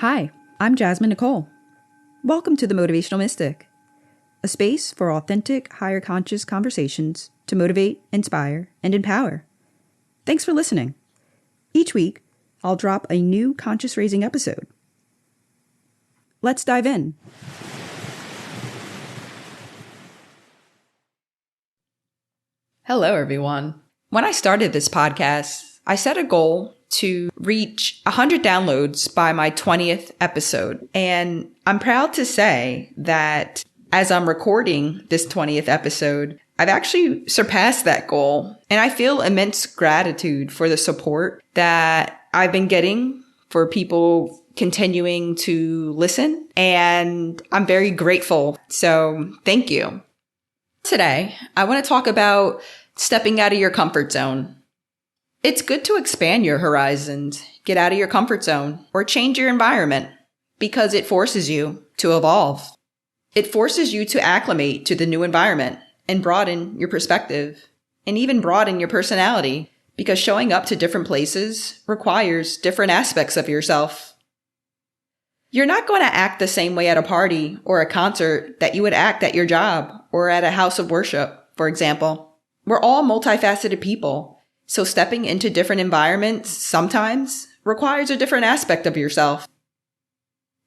Hi, I'm Jasmine Nicole. Welcome to the Motivational Mystic, a space for authentic, higher conscious conversations to motivate, inspire, and empower. Thanks for listening. Each week, I'll drop a new conscious raising episode. Let's dive in. Hello, everyone. When I started this podcast, I set a goal to reach 100 downloads by my 20th episode. And I'm proud to say that as I'm recording this 20th episode, I've actually surpassed that goal. And I feel immense gratitude for the support that I've been getting for people continuing to listen. And I'm very grateful. So thank you. Today, I want to talk about stepping out of your comfort zone. It's good to expand your horizons, get out of your comfort zone, or change your environment because it forces you to evolve. It forces you to acclimate to the new environment and broaden your perspective and even broaden your personality because showing up to different places requires different aspects of yourself. You're not going to act the same way at a party or a concert that you would act at your job or at a house of worship, for example. We're all multifaceted people. So stepping into different environments sometimes requires a different aspect of yourself.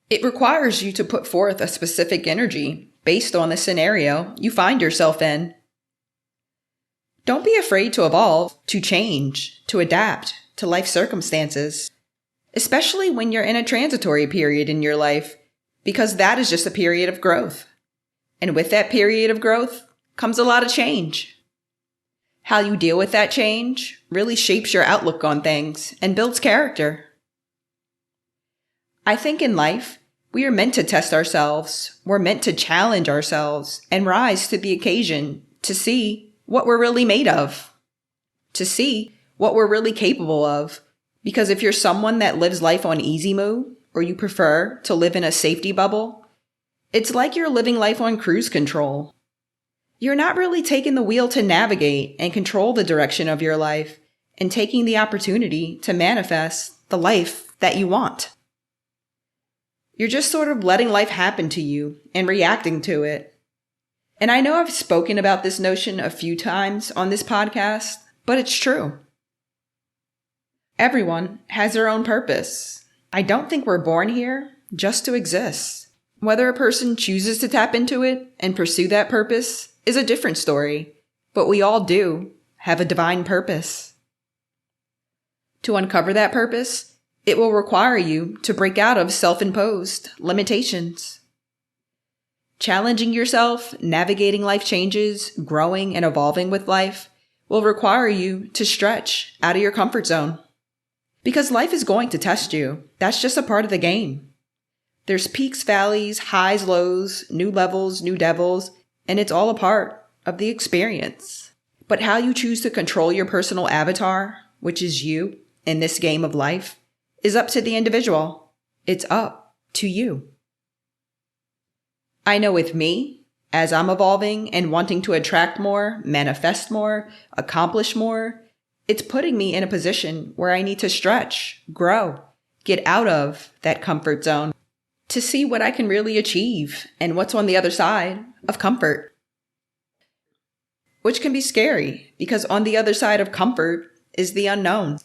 It requires you to put forth a specific energy based on the scenario you find yourself in. Don't be afraid to evolve, to change, to adapt to life circumstances, especially when you're in a transitory period in your life, because that is just a period of growth. And with that period of growth comes a lot of change. How you deal with that change really shapes your outlook on things and builds character. I think in life, we are meant to test ourselves. We're meant to challenge ourselves and rise to the occasion to see what we're really made of, to see what we're really capable of. Because if you're someone that lives life on easy mode, or you prefer to live in a safety bubble, it's like you're living life on cruise control. You're not really taking the wheel to navigate and control the direction of your life and taking the opportunity to manifest the life that you want. You're just sort of letting life happen to you and reacting to it. And I know I've spoken about this notion a few times on this podcast, but it's true. Everyone has their own purpose. I don't think we're born here just to exist. Whether a person chooses to tap into it and pursue that purpose is a different story, but we all do have a divine purpose. To uncover that purpose, it will require you to break out of self-imposed limitations. Challenging yourself, navigating life changes, growing and evolving with life will require you to stretch out of your comfort zone. Because life is going to test you. That's just a part of the game. There's peaks, valleys, highs, lows, new levels, new devils, and it's all a part of the experience. But how you choose to control your personal avatar, which is you in this game of life, is up to the individual. It's up to you. I know with me, as I'm evolving and wanting to attract more, manifest more, accomplish more, it's putting me in a position where I need to stretch, grow, get out of that comfort zone to see what I can really achieve and what's on the other side of comfort. Which can be scary because on the other side of comfort is the unknown.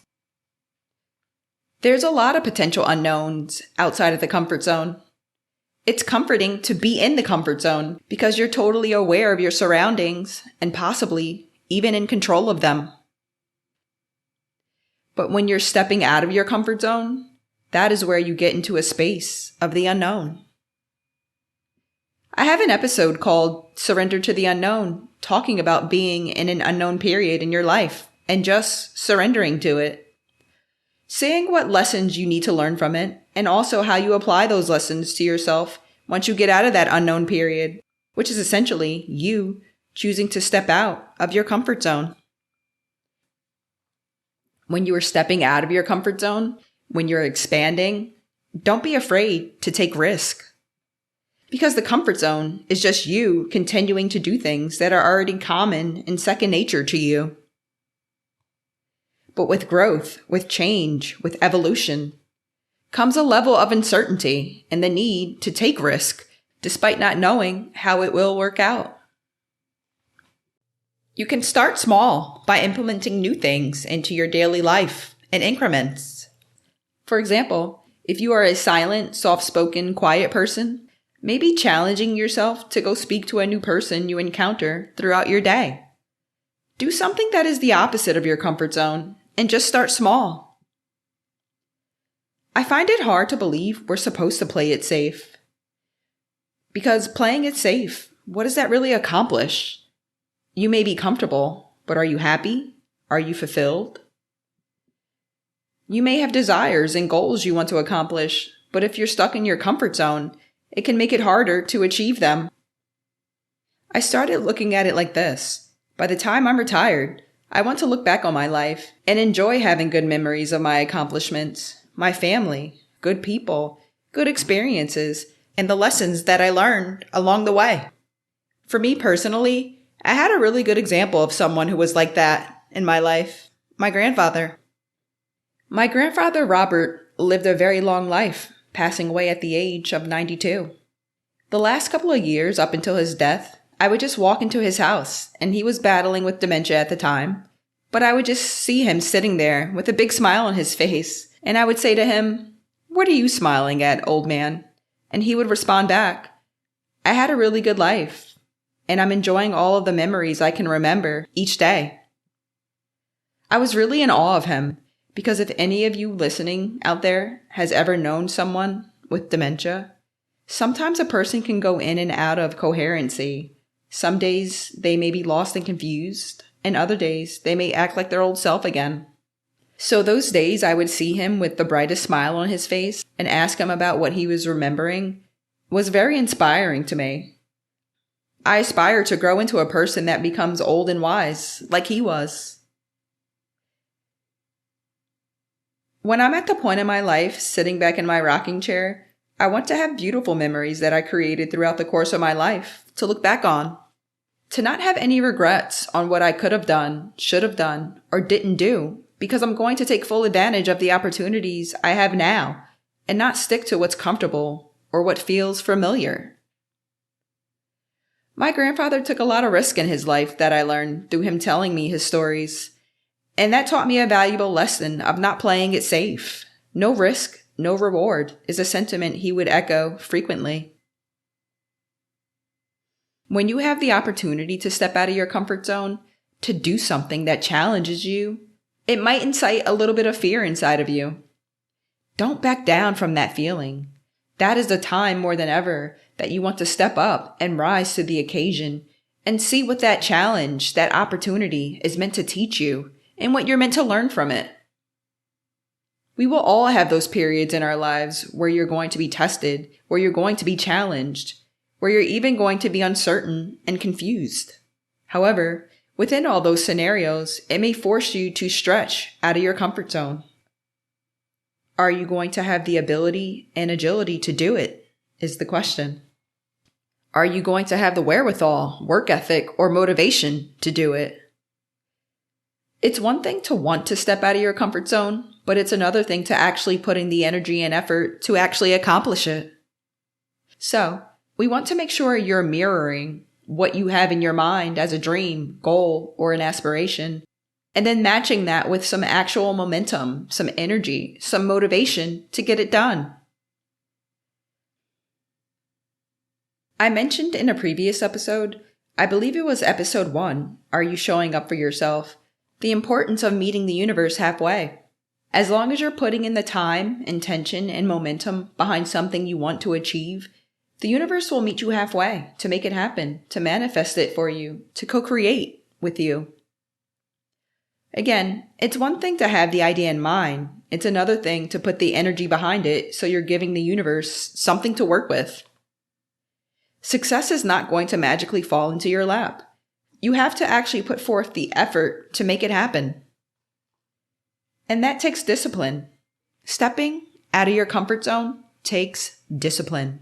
There's a lot of potential unknowns outside of the comfort zone. It's comforting to be in the comfort zone because you're totally aware of your surroundings and possibly even in control of them. But when you're stepping out of your comfort zone, that is where you get into a space of the unknown. I have an episode called Surrender to the Unknown, talking about being in an unknown period in your life and just surrendering to it. Seeing what lessons you need to learn from it and also how you apply those lessons to yourself once you get out of that unknown period, which is essentially you choosing to step out of your comfort zone. When you are stepping out of your comfort zone, when you're expanding, don't be afraid to take risk. Because the comfort zone is just you continuing to do things that are already common and second nature to you. But with growth, with change, with evolution, comes a level of uncertainty and the need to take risk despite not knowing how it will work out. You can start small by implementing new things into your daily life in increments. For example, if you are a silent, soft-spoken, quiet person, maybe challenging yourself to go speak to a new person you encounter throughout your day. Do something that is the opposite of your comfort zone and just start small. I find it hard to believe we're supposed to play it safe. Because playing it safe, what does that really accomplish? You may be comfortable, but are you happy? Are you fulfilled? You may have desires and goals you want to accomplish, but if you're stuck in your comfort zone, it can make it harder to achieve them. I started looking at it like this. By the time I'm retired, I want to look back on my life and enjoy having good memories of my accomplishments, my family, good people, good experiences, and the lessons that I learned along the way. For me personally, I had a really good example of someone who was like that in my life, my grandfather. My grandfather, Robert, lived a very long life, passing away at the age of 92. The last couple of years up until his death, I would just walk into his house, and he was battling with dementia at the time, but I would just see him sitting there with a big smile on his face, and I would say to him, "What are you smiling at, old man?" And he would respond back, "I had a really good life, and I'm enjoying all of the memories I can remember each day." I was really in awe of him, because if any of you listening out there has ever known someone with dementia, sometimes a person can go in and out of coherency. Some days they may be lost and confused, and other days they may act like their old self again. So those days I would see him with the brightest smile on his face and ask him about what he was remembering was very inspiring to me. I aspire to grow into a person that becomes old and wise, like he was. When I'm at the point in my life, sitting back in my rocking chair, I want to have beautiful memories that I created throughout the course of my life to look back on. To not have any regrets on what I could have done, should have done, or didn't do, because I'm going to take full advantage of the opportunities I have now and not stick to what's comfortable or what feels familiar. My grandfather took a lot of risk in his life that I learned through him telling me his stories. And that taught me a valuable lesson of not playing it safe. No risk, no reward is a sentiment he would echo frequently. When you have the opportunity to step out of your comfort zone, to do something that challenges you, it might incite a little bit of fear inside of you. Don't back down from that feeling. That is the time more than ever that you want to step up and rise to the occasion and see what that challenge, that opportunity is meant to teach you and what you're meant to learn from it. We will all have those periods in our lives where you're going to be tested, where you're going to be challenged, where you're even going to be uncertain and confused. However, within all those scenarios, it may force you to stretch out of your comfort zone. Are you going to have the ability and agility to do it, is the question. Are you going to have the wherewithal, work ethic, or motivation to do it? It's one thing to want to step out of your comfort zone, but it's another thing to actually put in the energy and effort to actually accomplish it. So, we want to make sure you're mirroring what you have in your mind as a dream, goal, or an aspiration, and then matching that with some actual momentum, some energy, some motivation to get it done. I mentioned in a previous episode, I believe it was episode 1, Are You Showing Up for Yourself?, the importance of meeting the universe halfway. As long as you're putting in the time, intention, and momentum behind something you want to achieve, the universe will meet you halfway to make it happen, to manifest it for you, to co-create with you. Again, it's one thing to have the idea in mind. It's another thing to put the energy behind it so you're giving the universe something to work with. Success is not going to magically fall into your lap. You have to actually put forth the effort to make it happen. And that takes discipline. Stepping out of your comfort zone takes discipline.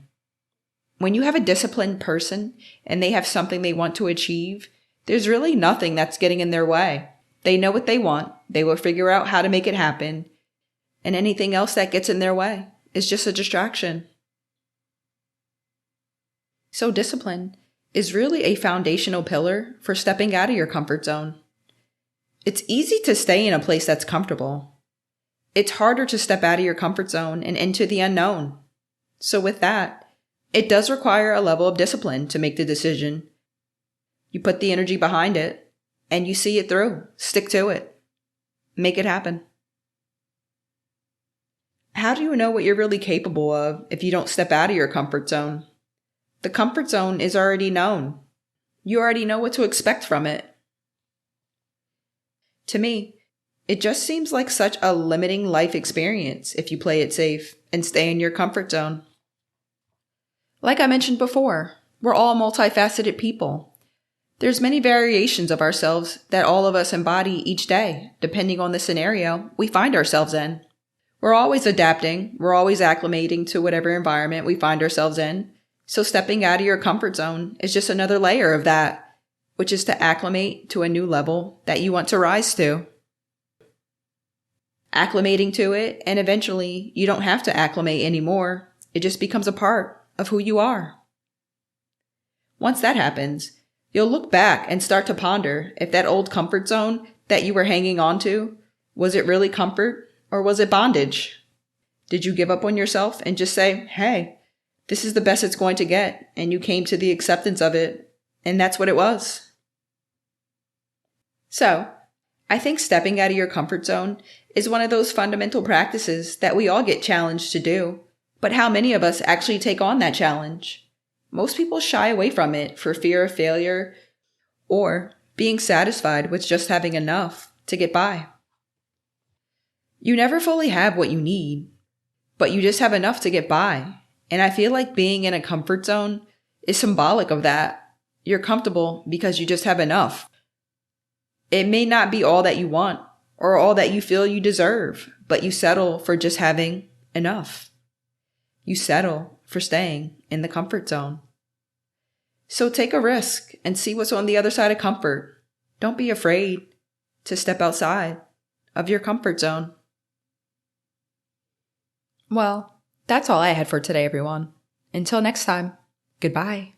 When you have a disciplined person and they have something they want to achieve, there's really nothing that's getting in their way. They know what they want. They will figure out how to make it happen. And anything else that gets in their way, is just a distraction. So discipline is really a foundational pillar for stepping out of your comfort zone. It's easy to stay in a place that's comfortable. It's harder to step out of your comfort zone and into the unknown. So with that, it does require a level of discipline to make the decision. You put the energy behind it and you see it through. Stick to it. Make it happen. How do you know what you're really capable of if you don't step out of your comfort zone? The comfort zone is already known. You already know what to expect from it. To me, it just seems like such a limiting life experience if you play it safe and stay in your comfort zone. Like I mentioned before, we're all multifaceted people. There's many variations of ourselves that all of us embody each day, depending on the scenario we find ourselves in. We're always adapting. We're always acclimating to whatever environment we find ourselves in. So stepping out of your comfort zone is just another layer of that, which is to acclimate to a new level that you want to rise to. Acclimating to it, and eventually you don't have to acclimate anymore. It just becomes a part of who you are. Once that happens, you'll look back and start to ponder if that old comfort zone that you were hanging on to, was it really comfort or was it bondage? Did you give up on yourself and just say, hey, this is the best it's going to get, and you came to the acceptance of it, and that's what it was? So, I think stepping out of your comfort zone is one of those fundamental practices that we all get challenged to do. But how many of us actually take on that challenge? Most people shy away from it for fear of failure or being satisfied with just having enough to get by. You never fully have what you need, but you just have enough to get by. And I feel like being in a comfort zone is symbolic of that. You're comfortable because you just have enough. It may not be all that you want or all that you feel you deserve, but you settle for just having enough. You settle for staying in the comfort zone. So take a risk and see what's on the other side of comfort. Don't be afraid to step outside of your comfort zone. Well, that's all I had for today, everyone. Until next time, goodbye.